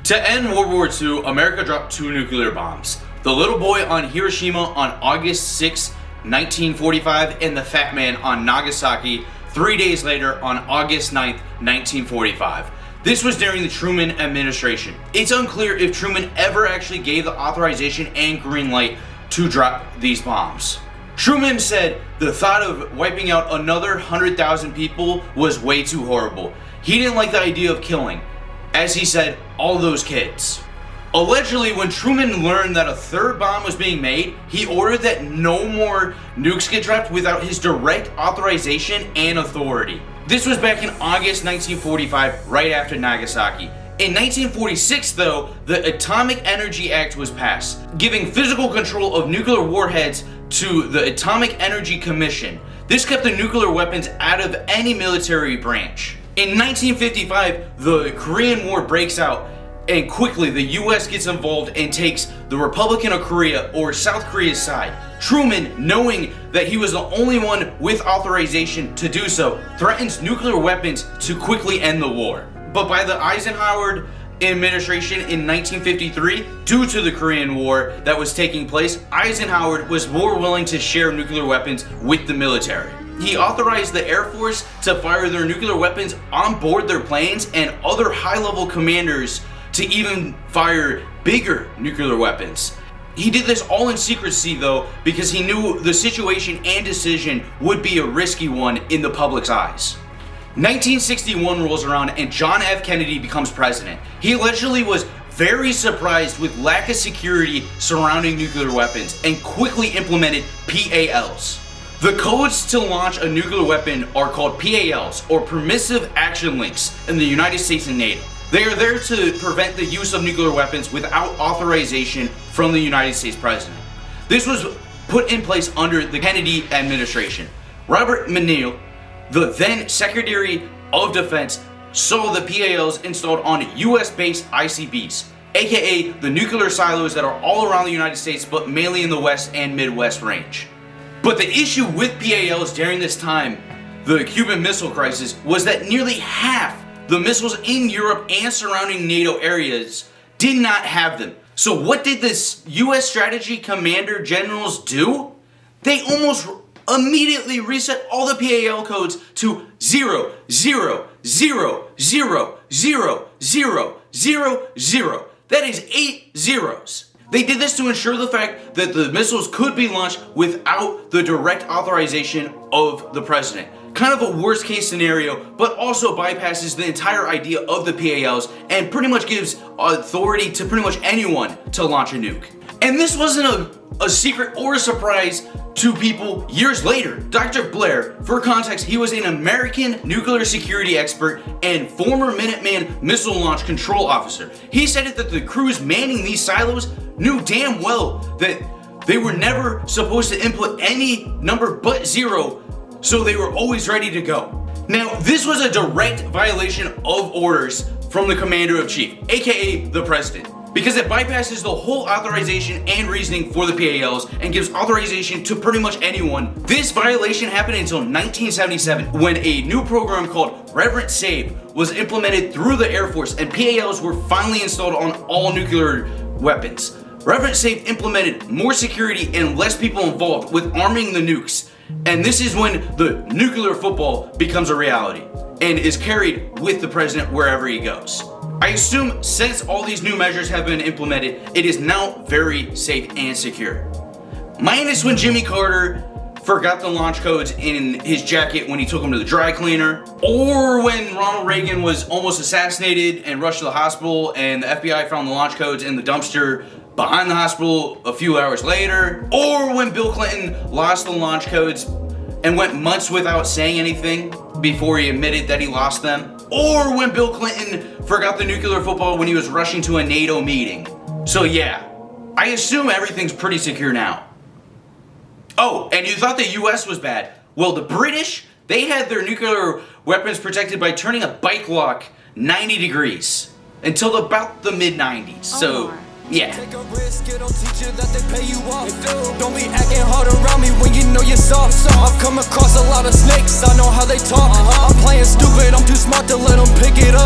To end World War II, America dropped 2 nuclear bombs. The little boy on Hiroshima on August 6, 1945, and the fat man on Nagasaki 3 days later on August 9, 1945. This was during the Truman administration. It's unclear if Truman ever actually gave the authorization and green light to drop these bombs. Truman said the thought of wiping out another 100,000 people was way too horrible. He didn't like the idea of killing, as he said, all those kids. Allegedly, when Truman learned that a third bomb was being made, he ordered that no more nukes get dropped without his direct authorization and authority. This was back in August 1945, right after Nagasaki. In 1946, though, the Atomic Energy Act was passed, giving physical control of nuclear warheads to the Atomic Energy Commission. This kept the nuclear weapons out of any military branch. In 1955, the Korean War breaks out, and quickly the US gets involved and takes the Republic of Korea, or South Korea's side. Truman, knowing that he was the only one with authorization to do so, threatens nuclear weapons to quickly end the war. But by the Eisenhower administration in 1953, due to the Korean War that was taking place, Eisenhower was more willing to share nuclear weapons with the military. He authorized the Air Force to fire their nuclear weapons on board their planes, and other high-level commanders to even fire bigger nuclear weapons. He did this all in secrecy though, because he knew the situation and decision would be a risky one in the public's eyes. 1961 rolls around and John F. Kennedy becomes president. He allegedly was very surprised with lack of security surrounding nuclear weapons and quickly implemented PALs. The codes to launch a nuclear weapon are called PALs, or Permissive Action Links, in the United States and NATO. They are there to prevent the use of nuclear weapons without authorization from the United States president. This was put in place under the Kennedy administration. Robert McNeil, the then Secretary of Defense, saw the PALs installed on US-based ICBs, aka the nuclear silos that are all around the United States but mainly in the West and Midwest range. But the issue with PALs during this time, the Cuban Missile Crisis, was that nearly half the missiles in Europe and surrounding NATO areas did not have them. So what did this US strategy commander generals do? They almost immediately reset all the PAL codes to 0, 0, 0, 0, 0, 0, 0, 0. That is 8 zeros. They did this to ensure the fact that the missiles could be launched without the direct authorization of the president. Kind of a worst case scenario, but also bypasses the entire idea of the PALs and pretty much gives authority to pretty much anyone to launch a nuke. And this wasn't a secret or a surprise to people years later. Dr. Blair, for context, he was an American nuclear security expert and former Minuteman missile launch control officer. He said that the crews manning these silos knew damn well that they were never supposed to input any number but 0, so they were always ready to go. Now, this was a direct violation of orders from the Commander-in-Chief, aka the President, because it bypasses the whole authorization and reasoning for the PALs and gives authorization to pretty much anyone. This violation happened until 1977, when a new program called Reverent Save was implemented through the Air Force and PALs were finally installed on all nuclear weapons. Reverent Save implemented more security and less people involved with arming the nukes. And this is when the nuclear football becomes a reality and is carried with the president wherever he goes. I assume since all these new measures have been implemented, it is now very safe and secure. Minus when Jimmy Carter forgot the launch codes in his jacket when he took them to the dry cleaner, or when Ronald Reagan was almost assassinated and rushed to the hospital and the FBI found the launch codes in the dumpster behind the hospital a few hours later, or when Bill Clinton lost the launch codes and went months without saying anything before he admitted that he lost them, or when Bill Clinton forgot the nuclear football when he was rushing to a NATO meeting. So yeah, I assume everything's pretty secure now. Oh, and you thought the US was bad. Well, the British, they had their nuclear weapons protected by turning a bike lock 90 degrees until about the mid-90s. So yeah. Take a risk, it'll teach you that they pay you off. Don't be acting hard around me when you know you're soft. I've come across a lot of snakes, I know how they talk. I'm playing stupid, I'm too smart to let them pick it up.